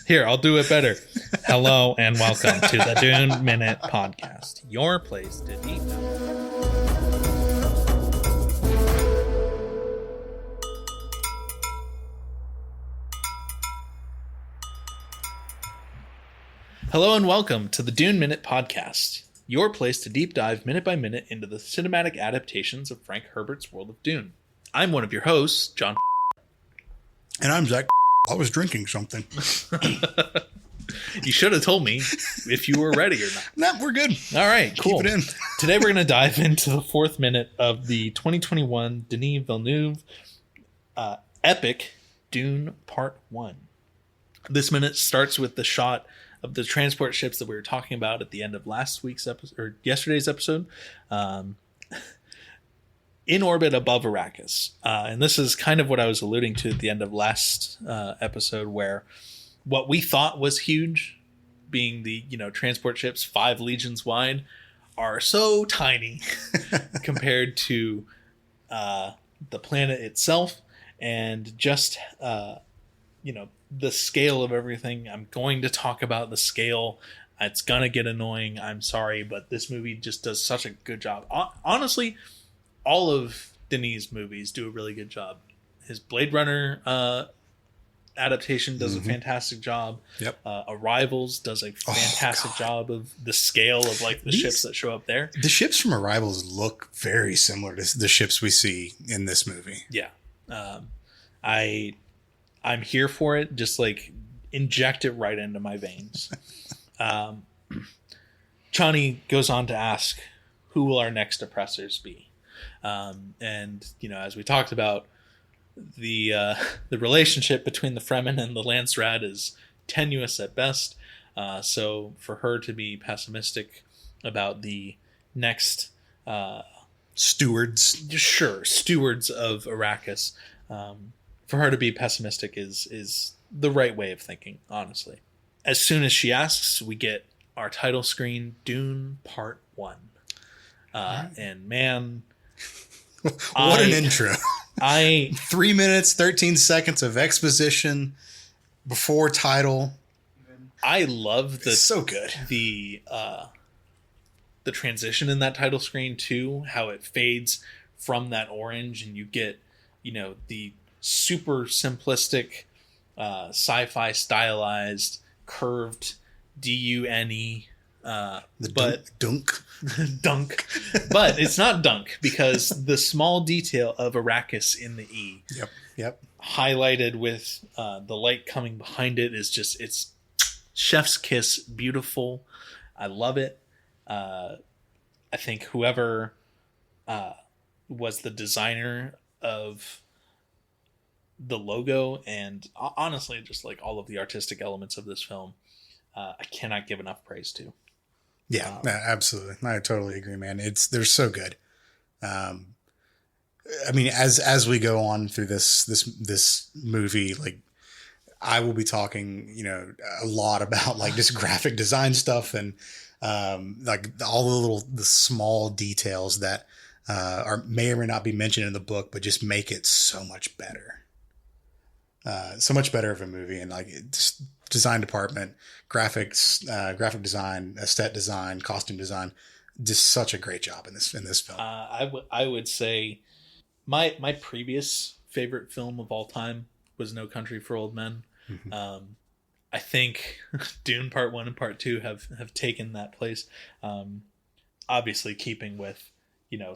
Here, I'll do it better. Hello and welcome to the Dune Minute Podcast, your place to deep dive. Hello and welcome to the Dune Minute Podcast, your place to deep dive minute by minute into the cinematic adaptations of Frank Herbert's world of Dune. I'm one of your hosts, John. And I'm Zach. I was drinking something. You should have told me if you were ready or not. No, we're good. All right, cool. Keep it in. Today we're going to dive into the fourth minute of the 2021 Denis Villeneuve epic Dune Part 1. This minute starts with the shot of the transport ships that we were talking about at the end of last week's episode, or yesterday's episode, in orbit above Arrakis. And this is kind of what I was alluding to at the end of last episode, where what we thought was huge, being the, transport ships 5 legions wide, are so tiny compared to the planet itself and just, the scale of everything. I'm going to talk about the scale. It's going to get annoying. I'm sorry, but this movie just does such a good job. Honestly, all of Denis' movies do a really good job. His Blade Runner adaptation does a fantastic job. Yep. Arrivals does a fantastic job of the scale of the ships that show up there. The ships from Arrivals look very similar to the ships we see in this movie. Yeah. I'm here for it. Just inject it right into my veins. Chani goes on to ask, who will our next oppressors be? And as we talked about, the relationship between the Fremen and the Landsrat is tenuous at best. So for her to be pessimistic about the next stewards of Arrakis, for her to be pessimistic is the right way of thinking, honestly. As soon as she asks, we get our title screen, Dune Part 1. And man, what an intro. 3 minutes, 13 seconds of exposition before title. I love it's so good. The transition in that title screen too, how it fades from that orange and you get, the super simplistic sci-fi stylized curved DUNE dunk but it's not dunk because the small detail of Arrakis in the E yep highlighted with the light coming behind it is just, it's chef's kiss beautiful. I love it. I think whoever was the designer of the logo and honestly just all of the artistic elements of this film, I cannot give enough praise to. Yeah, absolutely. I totally agree, man. They're so good. I mean, as we go on through this movie, I will be talking, a lot about just graphic design stuff and all the small details that may or may not be mentioned in the book, but just make it so much better. So much better of a movie, and design department, graphics, graphic design, aesthetic design, costume design, just such a great job in this film. I would say my previous favorite film of all time was No Country for Old Men. Mm-hmm. I think Dune Part 1 and Part 2 have taken that place. Obviously keeping with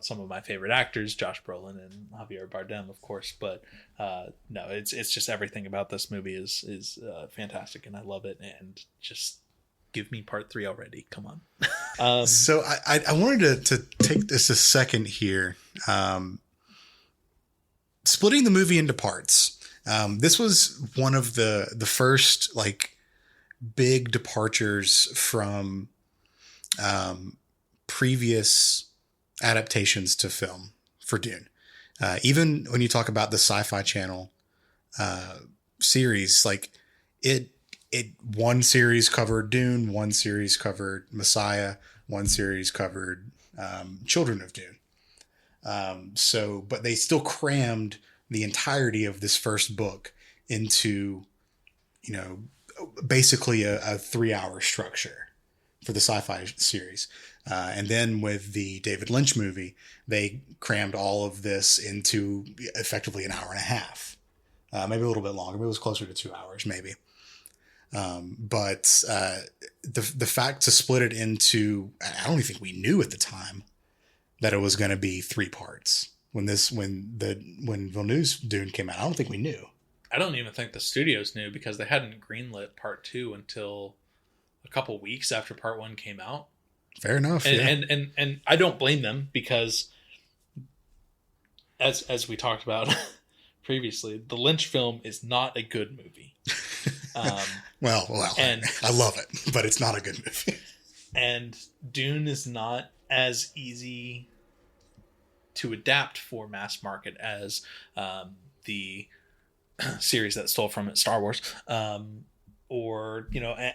some of my favorite actors, Josh Brolin and Javier Bardem, of course. But no, it's just everything about this movie is fantastic, and I love it. And just give me Part 3 already. Come on. So I wanted to take this a second here. Splitting the movie into parts. This was one of the first big departures from previous adaptations to film for Dune. Even when you talk about the Sci-Fi Channel series, one series covered Dune, one series covered Messiah, one series covered Children of Dune. But they still crammed the entirety of this first book into, basically a 3-hour structure for the sci-fi series. And then with the David Lynch movie, they crammed all of this into effectively an hour and a half, maybe a little bit longer. Maybe it was closer to 2 hours, maybe. But the fact to split it into, I don't even think we knew at the time that it was going to be 3 parts. When Villeneuve's Dune came out, I don't think we knew. I don't even think the studios knew, because they hadn't greenlit part 2 until a couple weeks after part 1 came out. Fair enough. And I don't blame them, because as we talked about previously, the Lynch film is not a good movie. Well, and I love it, but it's not a good movie. And Dune is not as easy to adapt for mass market as the series that stole from it, Star Wars, or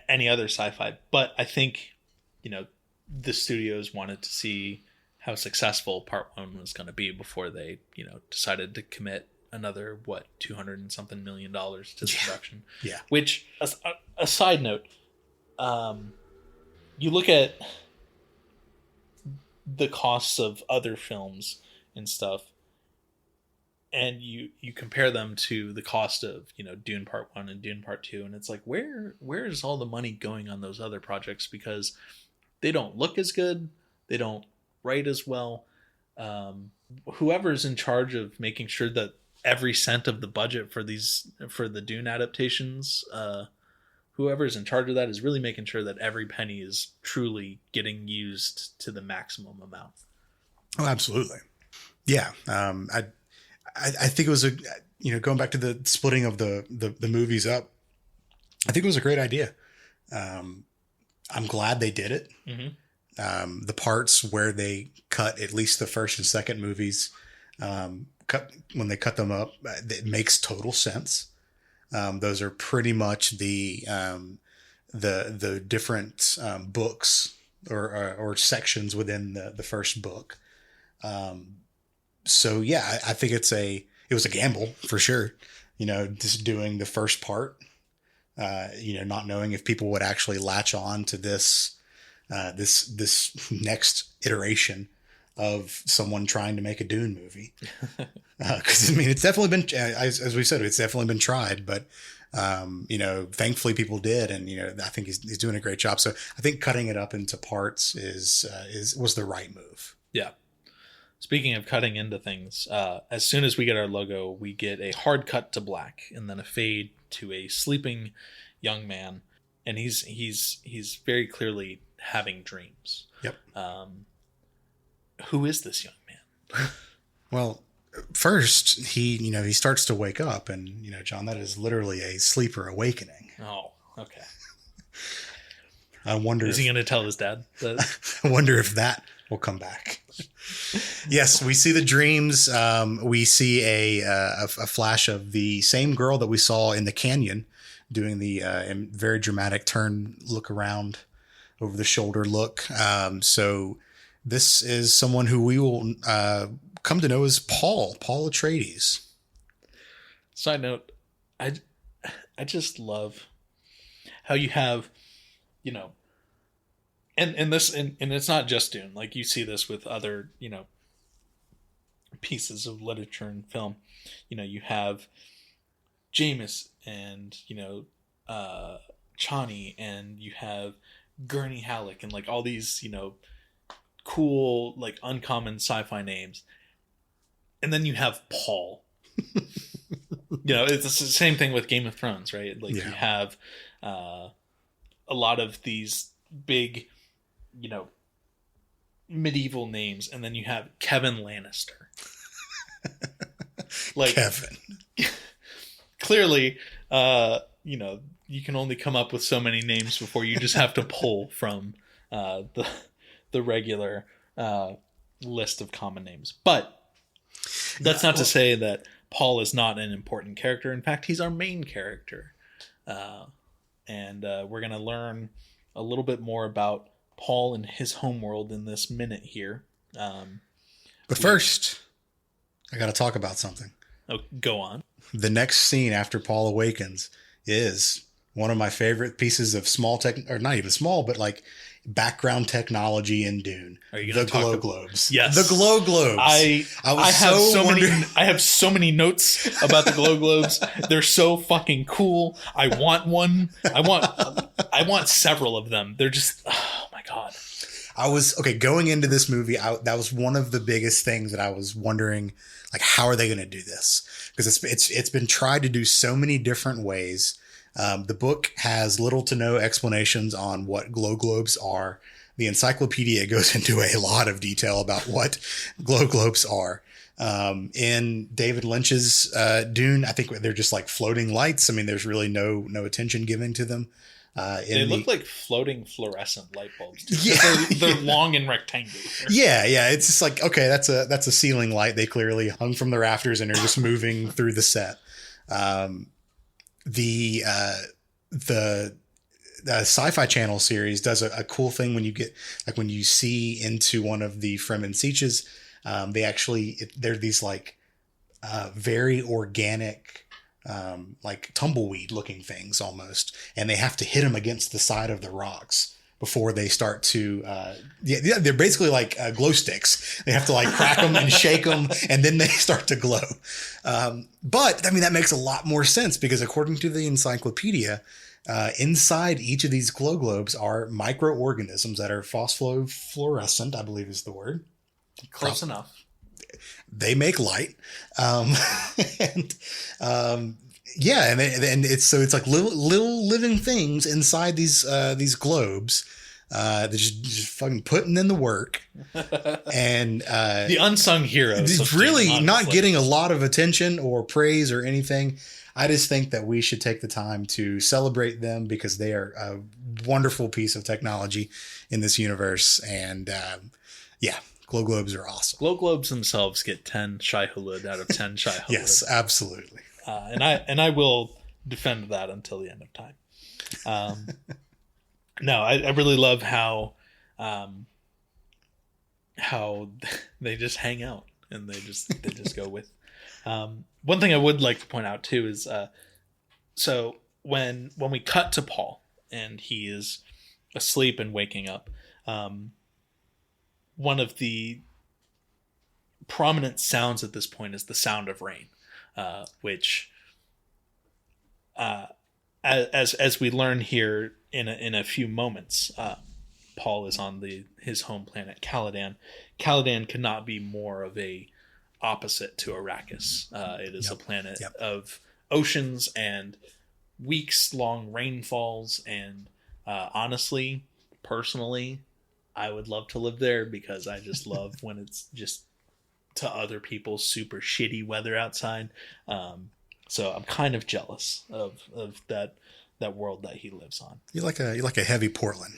any other sci-fi. But I think the studios wanted to see how successful part 1 was going to be before they decided to commit another $200 and something million to the production. Yeah. Which, a side note, you look at the costs of other films and stuff, and you compare them to the cost of Dune Part 1 and Dune Part 2, and it's like, where is all the money going on those other projects? Because they don't look as good, they don't write as well. Whoever's in charge of making sure that every cent of the budget for the Dune adaptations, whoever's in charge of that is really making sure that every penny is truly getting used to the maximum amount. Oh, absolutely. Yeah. I think it was going back to the splitting of the movies up, I think it was a great idea. I'm glad they did it. Mm-hmm. The parts where they cut at least the first and second movies, when they cut them up, it makes total sense. Those are pretty much the different books or sections within the first book. So yeah, I think it was a gamble for sure. Just doing the first part, not knowing if people would actually latch on to this next iteration of someone trying to make a Dune movie. Cause it's definitely been, as we said, it's definitely been tried, but, thankfully people did. And, I think he's doing a great job. So I think cutting it up into parts was the right move. Yeah. Speaking of cutting into things, as soon as we get our logo, we get a hard cut to black and then a fade to a sleeping young man. And he's very clearly having dreams. Yep. Who is this young man? Well, first he starts to wake up, and John, that is literally a sleeper awakening. Oh, okay. I wonder, is he going to tell his dad that? I wonder if that will come back. Yes, we see the dreams. We see a flash of the same girl that we saw in the canyon doing the very dramatic look around over the shoulder look. So this is someone who we will come to know as Paul Atreides. Side note, I just love how you have, and it's not just Dune. Like, you see this with other, pieces of literature and film. You have Jameis and, Chani, and you have Gurney Halleck, and like all these, cool, like uncommon sci-fi names. And then you have Paul. It's the same thing with Game of Thrones, right? Like, you have a lot of these big, medieval names, and then you have Kevin Lannister. Like, Kevin. Clearly, you can only come up with so many names before you just have to pull from the regular list of common names. But that's not to say that Paul is not an important character. In fact, he's our main character. And we're going to learn a little bit more about Paul and his homeworld in this minute here. But first, I got to talk about something. Oh, go on. The next scene after Paul awakens is one of my favorite pieces of small tech, or not even small, but like background technology in Dune. Are you going to talk glow about globes? Yes, the glow globes. I have so many notes about the glow globes. They're so fucking cool. I want one. I want several of them. They're just, oh my god. Going into this movie, that was one of the biggest things that I was wondering, like, how are they going to do this? Because it's been tried to do so many different ways. The book has little to no explanations on what glow globes are. The encyclopedia goes into a lot of detail about what glow globes are. In David Lynch's Dune, I think they're just like floating lights. I mean, there's really no attention given to them. They look like floating fluorescent light bulbs. Yeah. They're long and rectangular. Yeah. It's just like, okay, that's a ceiling light. They clearly hung from the rafters and are just moving through the set. The Sci-Fi Channel series does a cool thing when you get, like, when you see into one of the Fremen Sietches, they're these like very organic, like tumbleweed looking things almost, and they have to hit them against the side of the rocks before they start to they're basically like glow sticks. They have to like crack them and shake them, and then they start to glow. But I mean, that makes a lot more sense because according to the encyclopedia, inside each of these glow globes are microorganisms that are phosphorescent, I believe is the word. Close enough. They make light. And it's like little living things inside these globes. They're just fucking putting in the work. And the unsung heroes. It's really not getting a lot of attention or praise or anything. I just think that we should take the time to celebrate them because they are a wonderful piece of technology in this universe. And glow globes are awesome. Glow globes themselves get 10 Shai Hulud out of 10 Shai Hulud. Yes, absolutely. And I will defend that until the end of time. No, I really love how they just hang out and they just go with. One thing I would like to point out too is so when we cut to Paul and he is asleep and waking up, one of the prominent sounds at this point is the sound of rain, which as we learn here in a few moments, Paul is on his home planet Caladan. Caladan cannot be more of a opposite to Arrakis. It is a planet of oceans and weeks long rainfalls, and honestly, personally, I would love to live there because I just love when it's just to other people super shitty weather outside. So I'm kind of jealous of that world that he lives on. You're like a heavy Portland.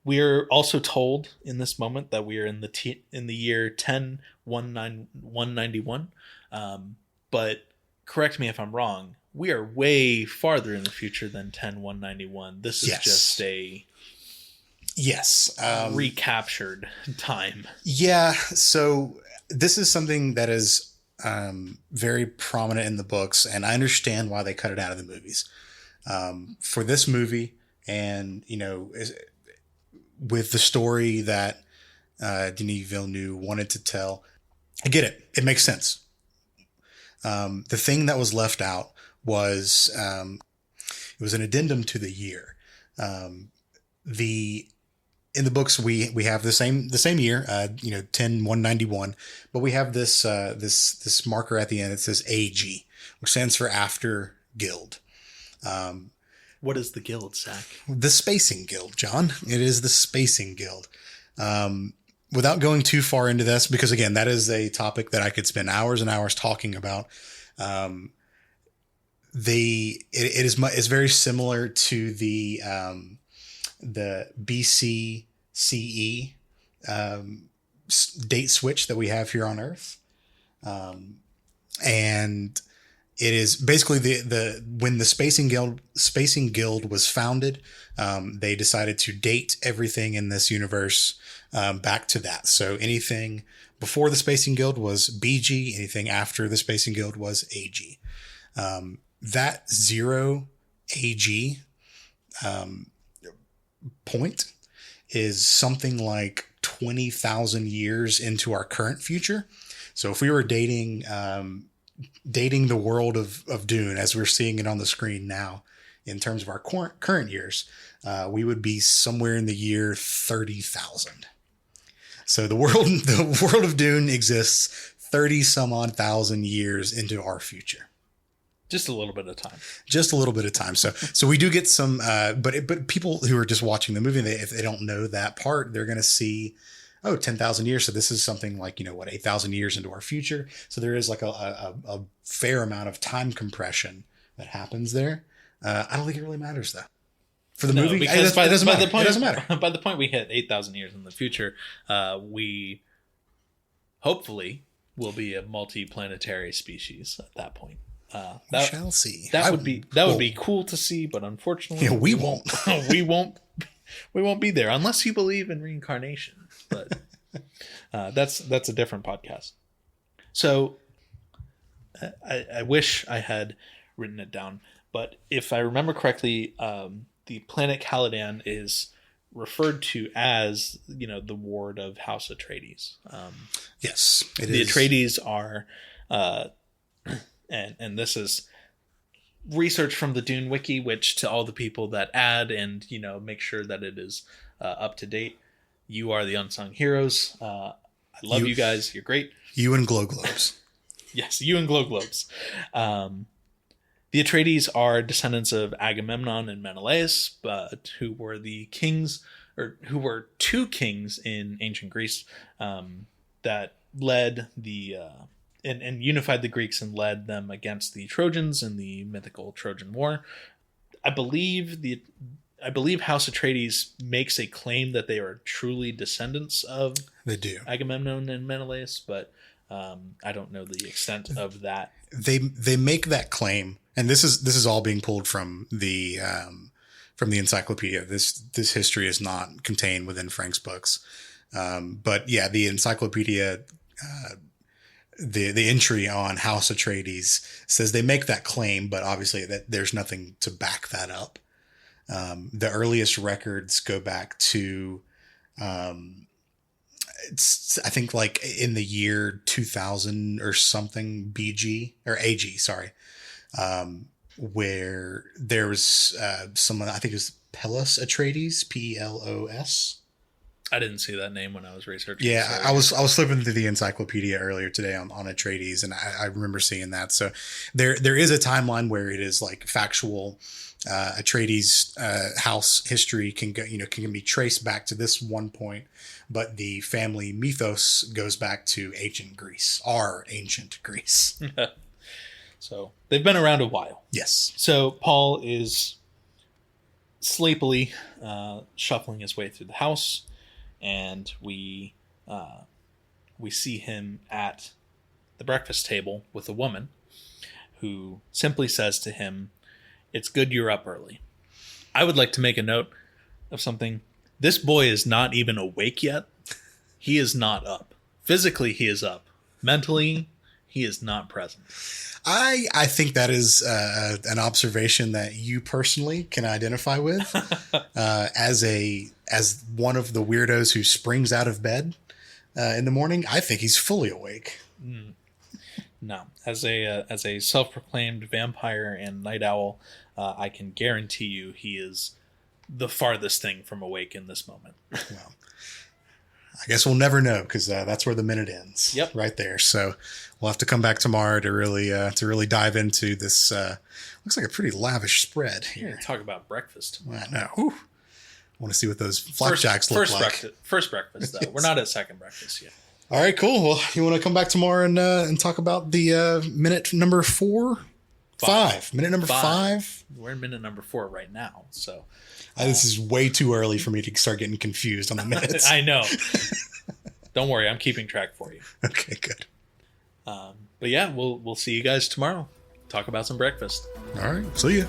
We are also told in this moment that we are in the year 19191. But correct me if I'm wrong. We are way farther in the future than 10191. This is just a recaptured time. Yeah. So this is something that is very prominent in the books, and I understand why they cut it out of the movies. For this movie, and with the story that Denis Villeneuve wanted to tell, I get it. It makes sense. The thing that was left out was it was an addendum to the year. In the books we have the same year, 10191, but we have this marker at the end. It says AG, which stands for After Guild. What is the guild, Zach? The Spacing Guild, John. It is the Spacing Guild. Without going too far into this, because again, that is a topic that I could spend hours and hours talking about. It's very similar to the BCCE date switch that we have here on Earth, and it is basically when the Spacing Guild was founded, they decided to date everything in this universe back to that. So anything before the Spacing Guild was BG, anything after the Spacing Guild was AG. That 0 AG point is something like 20,000 years into our current future. So if we were dating the world of Dune as we're seeing it on the screen now, in terms of our current years, we would be somewhere in the year 30,000. So the world of Dune exists 30 some odd thousand years into our future. Just a little bit of time. Just a little bit of time. So we do get some, but people who are just watching the movie, if they don't know that part, they're going to see, 10,000 years. So this is something like, 8,000 years into our future. So there is like a fair amount of time compression that happens there. I don't think it really matters though. For the movie, because it doesn't matter. By the point we hit 8,000 years in the future, we hopefully will be a multi-planetary species at that point. We shall see. That would be cool to see, but unfortunately, we won't. we won't be there unless you believe in reincarnation. But that's a different podcast. So I wish I had written it down, but if I remember correctly, the planet Caladan is referred to as the ward of House Atreides. Yes, the Atreides are. And this is research from the Dune Wiki, which to all the people that add and, make sure that it is up to date, you are the unsung heroes. I love you guys. You're great. You and Glow Globes. Yes, you and Glow Globes. The Atreides are descendants of Agamemnon and Menelaus, but who were the kings, or who were two kings in ancient Greece that led the... And unified the Greeks and led them against the Trojans in the mythical Trojan War. I believe House Atreides makes a claim that they are truly descendants of Agamemnon and Menelaus, but I don't know the extent of that. They make that claim, and this is all being pulled from the encyclopedia. This history is not contained within Frank's books, but yeah, the encyclopedia. The entry on House Atreides says they make that claim, but obviously that there's nothing to back that up. The earliest records go back to, it's I think like in the year 2000 or something BG or AG, sorry, where there was someone, I think it was Pelos Atreides, Pelos. I didn't see that name when I was researching. Yeah, I was flipping through the encyclopedia earlier today on Atreides, and I remember seeing that. So there is a timeline where it is like factual. Atreides house history can be traced back to this one point, but the family mythos goes back to ancient Greece, our ancient Greece. So they've been around a while. Yes. So Paul is sleepily shuffling his way through the house. And we see him at the breakfast table with a woman who simply says to him, "It's good you're up early." I would like to make a note of something. This boy is not even awake yet. He is not up. Physically, he is up. Mentally, he is not present. I think that is an observation that you personally can identify with as one of the weirdos who springs out of bed in the morning. I think he's fully awake. No, as a self-proclaimed vampire and night owl, I can guarantee you he is the farthest thing from awake in this moment. Well, I guess we'll never know because that's where the minute ends. Yep, right there. So we'll have to come back tomorrow to really dive into this. Looks like a pretty lavish spread here. Yeah, talk about breakfast. I know. Whew. I want to see what those flapjacks look like. First breakfast, though. Yes. We're not at second breakfast yet. All right, cool. Well, you want to come back tomorrow and talk about the minute number 4? 5. Minute number 5. We're in minute number 4 right now, so. This is way too early for me to start getting confused on the minutes. I know. Don't worry, I'm keeping track for you. Okay, good. But yeah, we'll see you guys tomorrow. Talk about some breakfast. All right, see you.